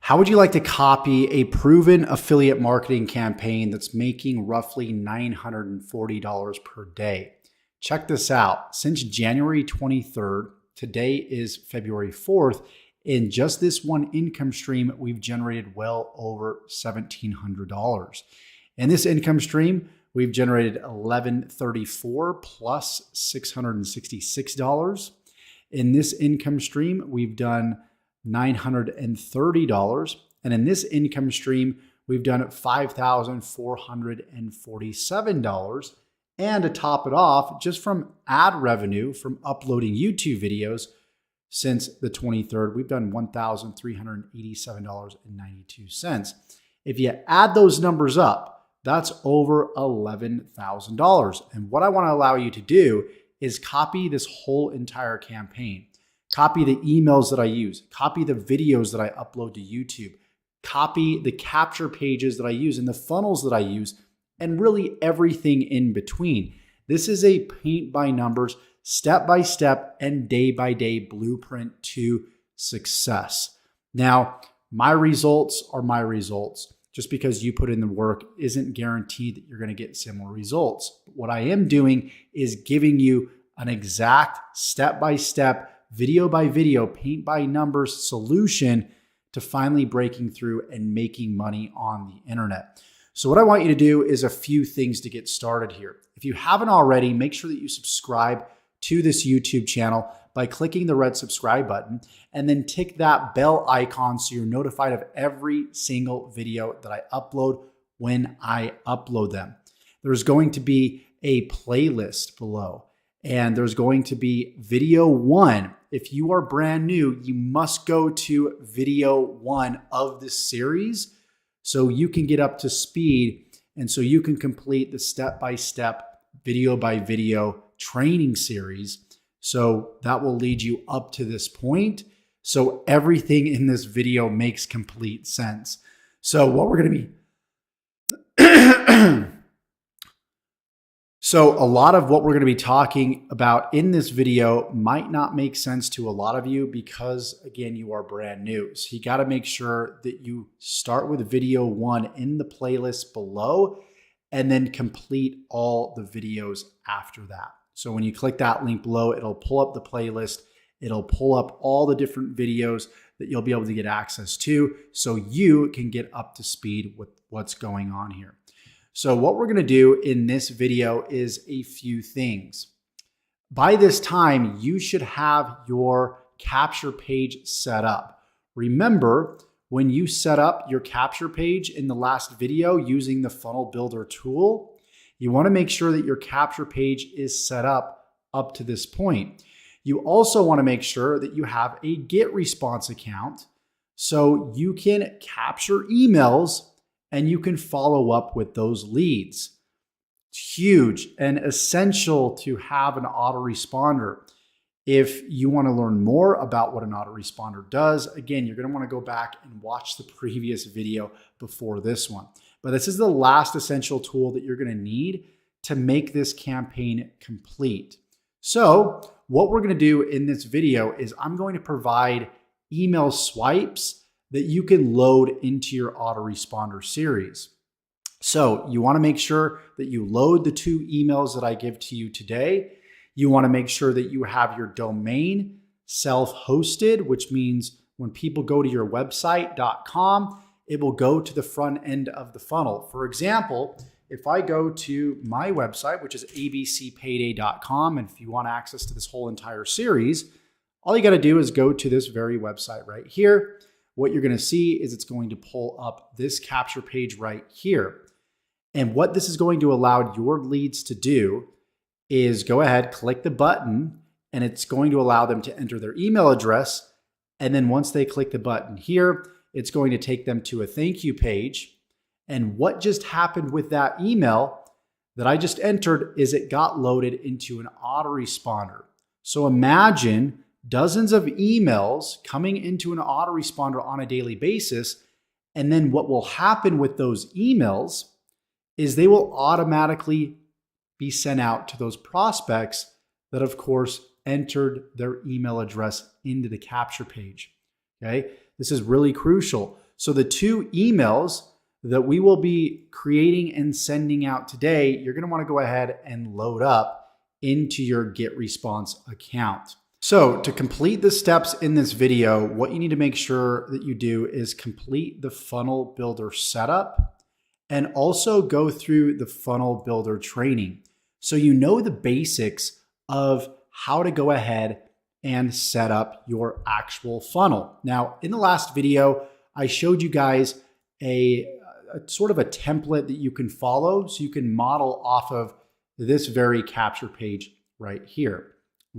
How would you like to copy a proven affiliate marketing campaign that's making roughly $940 per day? Check this out. Since January 23rd, today is February 4th, in just this one income stream, we've generated well over $1,700. In this income stream, we've generated $1,134 plus $666. In this income stream, we've done $930. And in this income stream, we've done $5,447. And to top it off, just from ad revenue from uploading YouTube videos since the 23rd, we've done $1,387.92. If you add those numbers up, that's over $11,000. And what I want to allow you to do is copy this whole entire campaign. Copy the emails that I use, copy the videos that I upload to YouTube, copy the capture pages that I use and the funnels that I use, and really everything in between. This is a paint by numbers, step by step, and day by day blueprint to success. Now, my results are my results. Just because you put in the work isn't guaranteed that you're going to get similar results. But what I am doing is giving you an exact step by step, video by video, paint by numbers solution to finally breaking through and making money on the internet. So what I want you to do is a few things to get started here. If you haven't already, make sure that you subscribe to this YouTube channel by clicking the red subscribe button and then tick that bell icon so you're notified of every single video that I upload when I upload them. There's going to be a playlist below, and there's going to be video 1. If you are brand new, you must go to video 1 of this series so you can get up to speed and so you can complete the step-by-step, video by video training series. So that will lead you up to this point. So everything in this video makes complete sense. So what we're going to be So a lot of what we're going to be talking about in this video might not make sense to a lot of you because, again, you are brand new. So you got to make sure that you start with video 1 in the playlist below and then complete all the videos after that. So when you click that link below, it'll pull up the playlist. It'll pull up all the different videos that you'll be able to get access to so you can get up to speed with what's going on here. So what we're going to do in this video is a few things. By this time, you should have your capture page set up. Remember, when you set up your capture page in the last video using the Funnel Builder tool, you want to make sure that your capture page is set up to this point. You also want to make sure that you have a GetResponse account so you can capture emails and you can follow up with those leads. It's huge and essential to have an autoresponder. If you want to learn more about what an autoresponder does, again, you're going to want to go back and watch the previous video before this one. But this is the last essential tool that you're going to need to make this campaign complete. So what we're going to do in this video is I'm going to provide email swipes that you can load into your autoresponder series. So you want to make sure that you load the 2 emails that I give to you today. You want to make sure that you have your domain self-hosted, which means when people go to your website.com, it will go to the front end of the funnel. For example, if I go to my website, which is abcpayday.com, and if you want access to this whole entire series, all you got to do is go to this very website right here. What you're going to see is it's going to pull up this capture page right here. And what this is going to allow your leads to do is go ahead, click the button, and it's going to allow them to enter their email address. And then once they click the button here, it's going to take them to a thank you page. And what just happened with that email that I just entered is it got loaded into an autoresponder. So imagine dozens of emails coming into an autoresponder on a daily basis. And then what will happen with those emails is they will automatically be sent out to those prospects that, of course, entered their email address into the capture page. Okay, this is really crucial. So the 2 emails that we will be creating and sending out today, you're going to want to go ahead and load up into your GetResponse account. So to complete the steps in this video, what you need to make sure that you do is complete the funnel builder setup and also go through the funnel builder training. So you know the basics of how to go ahead and set up your actual funnel. Now, in the last video, I showed you guys a sort of a template that you can follow so you can model off of this very capture page right here.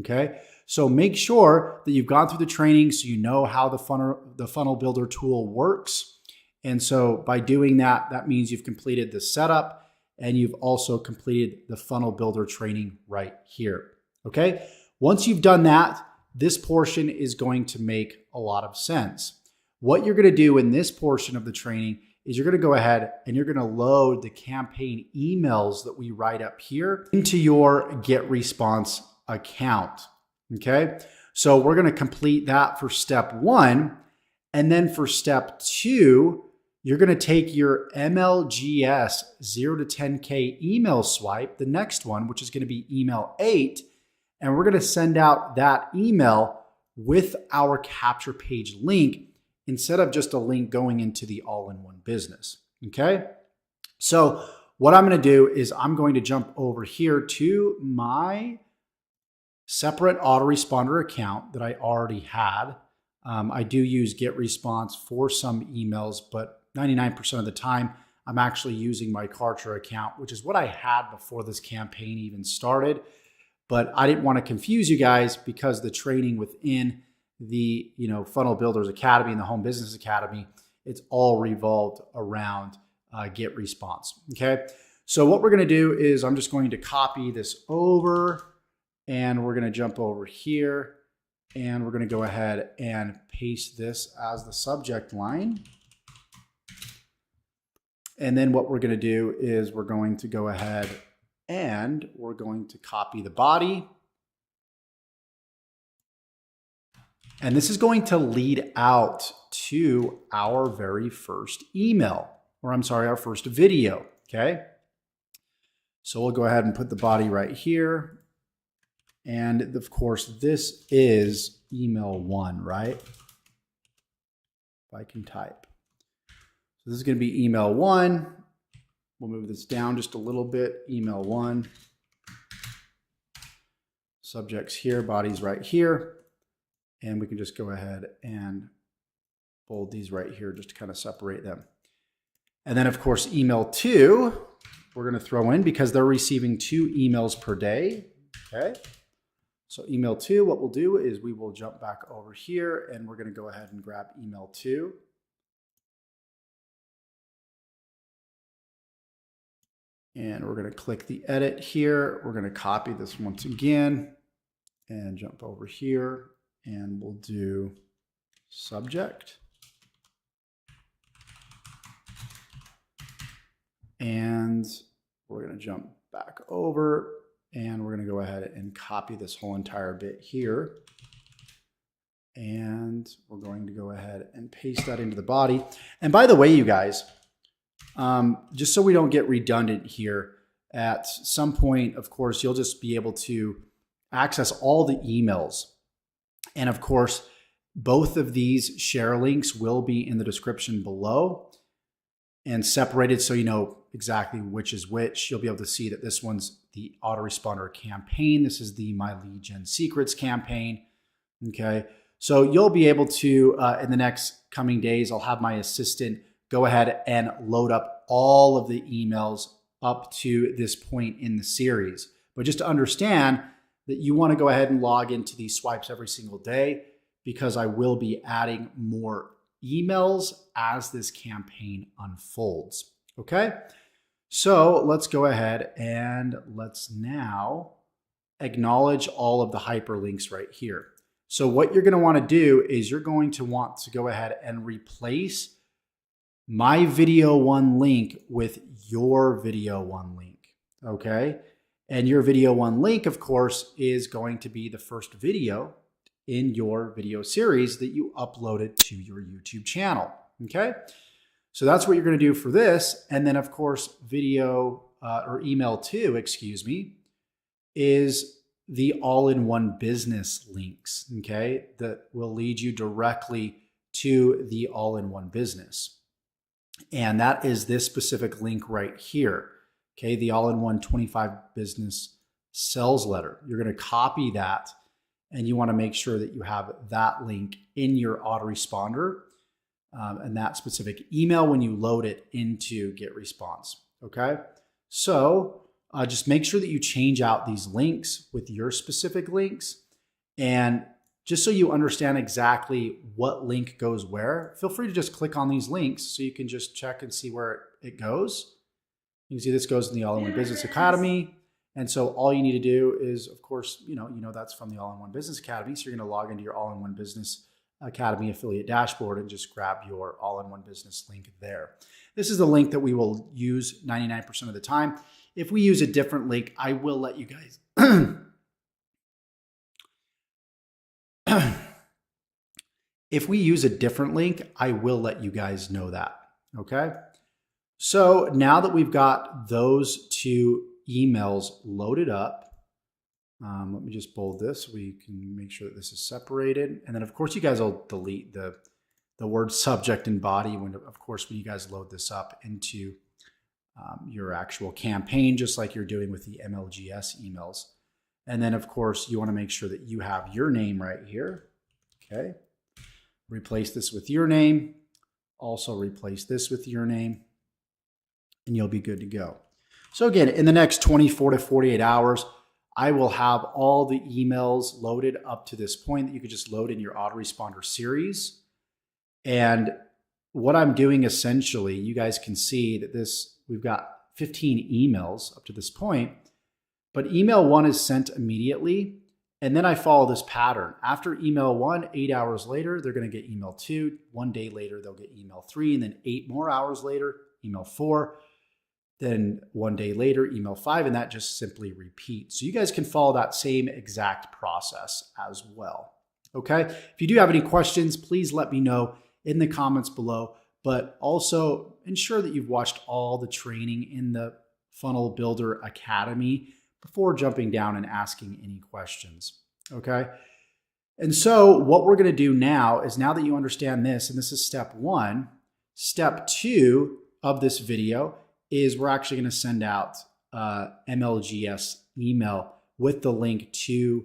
Okay, so make sure that you've gone through the training so you know how the funnel builder tool works. And so by doing that, that means you've completed the setup and you've also completed the funnel builder training right here. Okay, once you've done that, this portion is going to make a lot of sense. What you're going to do in this portion of the training is you're going to go ahead and you're going to load the campaign emails that we write up here into your GetResponse account. Okay, so we're going to complete that for step 1. And then for step 2, you're going to take your MLGS 0 to 10K email swipe, the next one, which is going to be email 8. And we're going to send out that email with our capture page link instead of just a link going into the all-in-one business. Okay, so what I'm going to do is I'm going to jump over here to my separate autoresponder account that I already had. I do use GetResponse for some emails, but 99% of the time, I'm actually using my Kartra account, which is what I had before this campaign even started. But I didn't want to confuse you guys because the training within the Funnel Builders Academy and the Home Business Academy, it's all revolved around GetResponse. Okay, so what we're going to do is I'm just going to copy this over. And we're going to jump over here and we're going to go ahead and paste this as the subject line. And then what we're going to do is we're going to go ahead and we're going to copy the body. And this is going to lead out to our very first email, or I'm sorry, our first video. Okay. So we'll go ahead and put the body right here. And of course, this is email 1, right? If I can type. So this is going to be email 1. We'll move this down just a little bit. Email 1. Subject's here, body's right here. And we can just go ahead and bold these right here just to kind of separate them. And then of course, email 2, we're going to throw in because they're receiving 2 emails per day. Okay. So email 2, what we'll do is we will jump back over here and we're going to go ahead and grab email 2. And we're going to click the edit here. We're going to copy this once again and jump over here and we'll do subject. And we're going to jump back over. And we're going to go ahead and copy this whole entire bit here. And we're going to go ahead and paste that into the body. And by the way, you guys, just so we don't get redundant here, at some point, of course, you'll just be able to access all the emails. And of course, both of these share links will be in the description below and separated so you know exactly which is which. You'll be able to see that this one's the autoresponder campaign. This is the My Lead Gen Secrets campaign. Okay, so you'll be able to, in the next coming days, I'll have my assistant go ahead and load up all of the emails up to this point in the series. But just to understand that you want to go ahead and log into these swipes every single day because I will be adding more emails as this campaign unfolds. Okay, so let's go ahead and let's now acknowledge all of the hyperlinks right here. So what you're going to want to do is you're going to want to go ahead and replace my video 1 link with your video 1 link. Okay, and your video 1 link, of course, is going to be the first video in your video series that you uploaded to your YouTube channel. Okay. So that's what you're going to do for this. And then of course, video or email 2, excuse me, is the all-in-one business links. Okay. That will lead you directly to the all-in-one business. And that is this specific link right here. Okay. The all-in-one 25 business sales letter. You're going to copy that and you want to make sure that you have that link in your autoresponder and that specific email when you load it into GetResponse. Okay. So just make sure that you change out these links with your specific links. And just so you understand exactly what link goes where, feel free to just click on these links so you can just check and see where it goes. You can see this goes in the All-in-One Business Academy. And so all you need to do is, of course, you know that's from the All-in-One Business Academy. So you're going to log into your All-in-One Business Academy affiliate dashboard and just grab your All-in-One Business link there. This is the link that we will use 99% of the time. If we use a different link, I will let you guys if we use a different link, I will let you guys know that. Okay. So now that we've got those 2 emails loaded up, let me just bold this so we can make sure that this is separated. And then of course you guys will delete the word subject and body when you guys load this up into your actual campaign, just like you're doing with the MLGS emails. And then of course you want to make sure that you have your name right here. Okay. Replace this with your name. Also replace this with your name and you'll be good to go. So again, in the next 24 to 48 hours, I will have all the emails loaded up to this point that you could just load in your autoresponder series. And what I'm doing essentially, you guys can see that we've got 15 emails up to this point, but email 1 is sent immediately. And then I follow this pattern. After email 1, 8 hours later, they're going to get email 2. 1 day later, they'll get email 3. And then 8 more hours later, email 4. Then 1 day later, email 5, and that just simply repeats. So you guys can follow that same exact process as well. Okay. If you do have any questions, please let me know in the comments below, but also ensure that you've watched all the training in the Funnel Builder Academy before jumping down and asking any questions. Okay. And so what we're going to do now is, now that you understand this, and this is step 1, step 2 of this video is we're actually going to send out MLGS email with the link to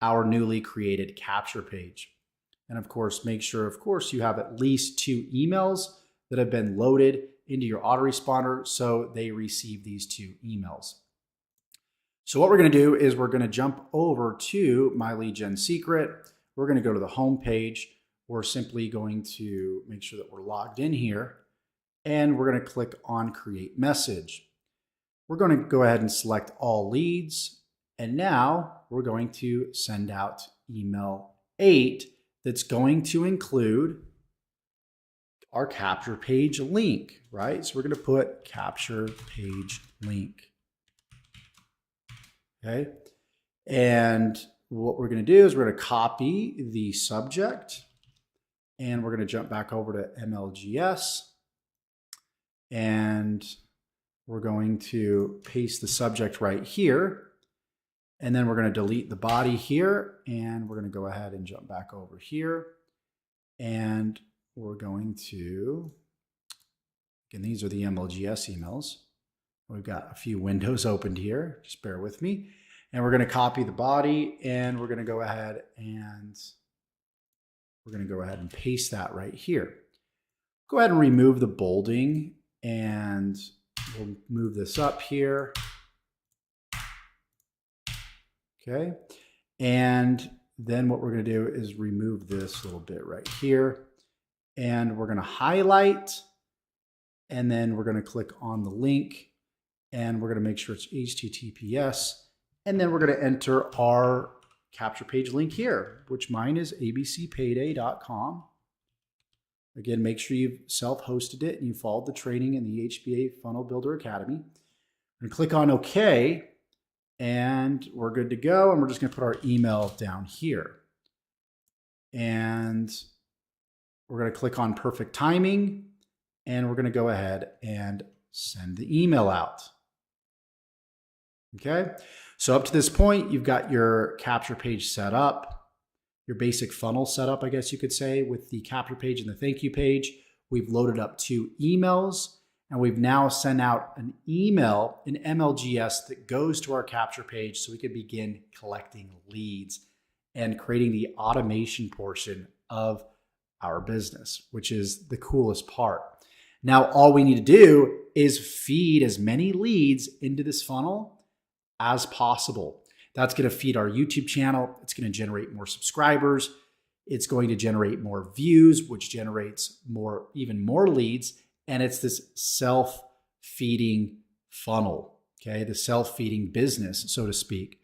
our newly created capture page. And of course, make sure, of course, you have at least 2 emails that have been loaded into your autoresponder so they receive these 2 emails. So what we're going to do is we're going to jump over to My Lead Gen Secret. We're going to go to the home page. We're simply going to make sure that we're logged in here. And we're going to click on Create Message. We're going to go ahead and select all leads. And now we're going to send out email 8 that's going to include our capture page link, right? So we're going to put capture page link. Okay. And what we're going to do is we're going to copy the subject and we're going to jump back over to MLGS. And we're going to paste the subject right here. And then we're going to delete the body here. And we're going to go ahead and jump back over here. And we're going to, again, these are the MLGS emails. We've got a few windows opened here. Just bear with me. And we're going to copy the body and we're going to go ahead and paste that right here. Go ahead and remove the bolding. And we'll move this up here. Okay. And then what we're going to do is remove this little bit right here. And we're going to highlight. And then we're going to click on the link. And we're going to make sure it's HTTPS. And then we're going to enter our capture page link here, which mine is abcpayday.com. Again, make sure you've self-hosted it and you followed the training in the HBA Funnel Builder Academy. And click on OK, and we're good to go. And we're just going to put our email down here. And We're going to click on perfect timing, and we're going to go ahead and send the email out. Okay, so up to this point, you've got your capture page set up, your basic funnel set up, I guess you could say, with the capture page and the thank you page. We've loaded up 2 emails, and we've now sent out an email in MLGS that goes to our capture page so we can begin collecting leads and creating the automation portion of our business, which is the coolest part. Now, all we need to do is feed as many leads into this funnel as possible. That's going to feed our YouTube channel. It's going to generate more subscribers. It's going to generate more views, which generates even more leads. And it's this self-feeding funnel, okay? The self-feeding business, so to speak.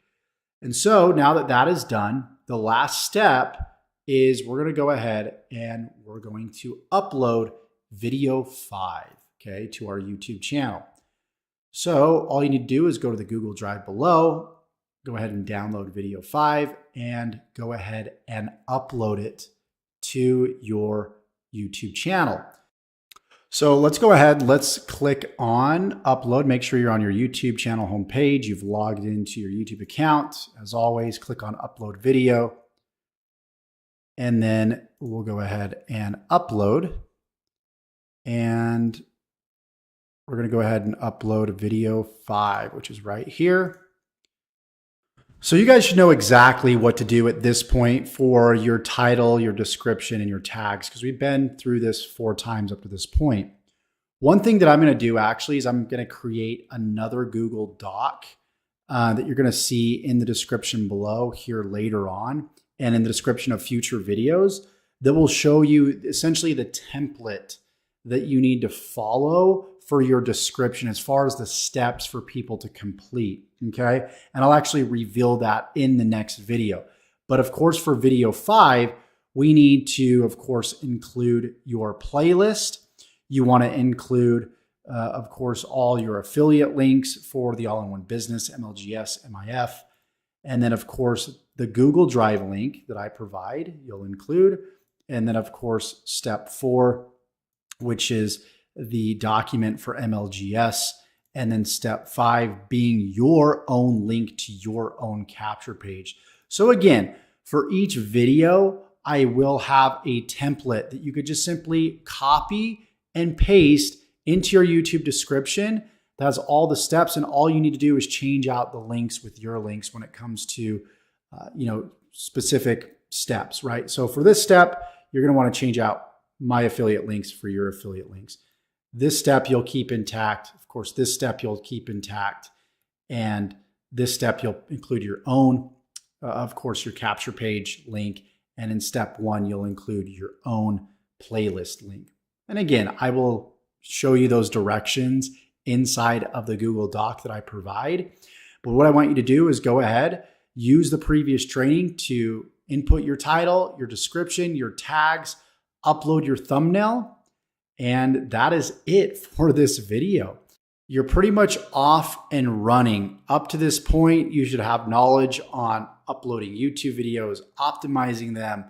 And so now that that is done, the last step is we're going to go ahead and we're going to upload video 5, okay, to our YouTube channel. So all you need to do is go to the Google Drive below, go ahead and download video 5, and go ahead and upload it to your YouTube channel. So let's go ahead, let's click on upload. Make sure you're on your YouTube channel homepage. You've logged into your YouTube account. As always, click on upload video. And then we'll go ahead and upload. And we're going to go ahead and upload video 5, which is right here. So you guys should know exactly what to do at this point for your title, your description, and your tags, because we've been through this 4 times up to this point. One thing that I'm going to do actually is I'm going to create another Google Doc that you're going to see in the description below here later on, and in the description of future videos that will show you essentially the template that you need to follow for your description as far as the steps for people to complete, okay? And I'll actually reveal that in the next video. But of course, for video 5, we need to, of course, include your playlist. You want to include, of course, all your affiliate links for the All-in-One Business, MLGS, MIF. And then, of course, the Google Drive link that I provide, you'll include. And then, of course, step 4, which is the document for MLGS, and then step 5 being your own link to your own capture page. So again, for each video, I will have a template that you could just simply copy and paste into your YouTube description. That's all the steps, and all you need to do is change out the links with your links when it comes to specific steps, right? So for this step, you're going to want to change out my affiliate links for your affiliate links. This step you'll keep intact. Of course, this step you'll keep intact. And this step you'll include your own, of course, your capture page link. And in step 1, you'll include your own playlist link. And again, I will show you those directions inside of the Google Doc that I provide. But what I want you to do is go ahead, use the previous training to input your title, your description, your tags, upload your thumbnail. And that is it for this video. You're pretty much off and running. Up to this point, you should have knowledge on uploading YouTube videos, optimizing them,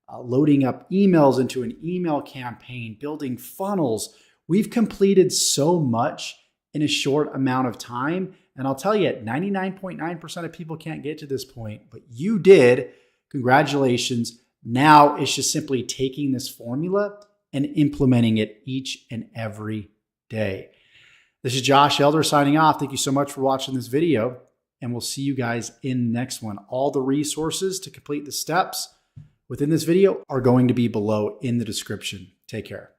loading up emails into an email campaign, building funnels. We've completed so much in a short amount of time. And I'll tell you, 99.9% of people can't get to this point, but you did. Congratulations. Now it's just simply taking this formula and implementing it each and every day. This is Josh Elder signing off. Thank you so much for watching this video, and we'll see you guys in the next one. All the resources to complete the steps within this video are going to be below in the description. Take care.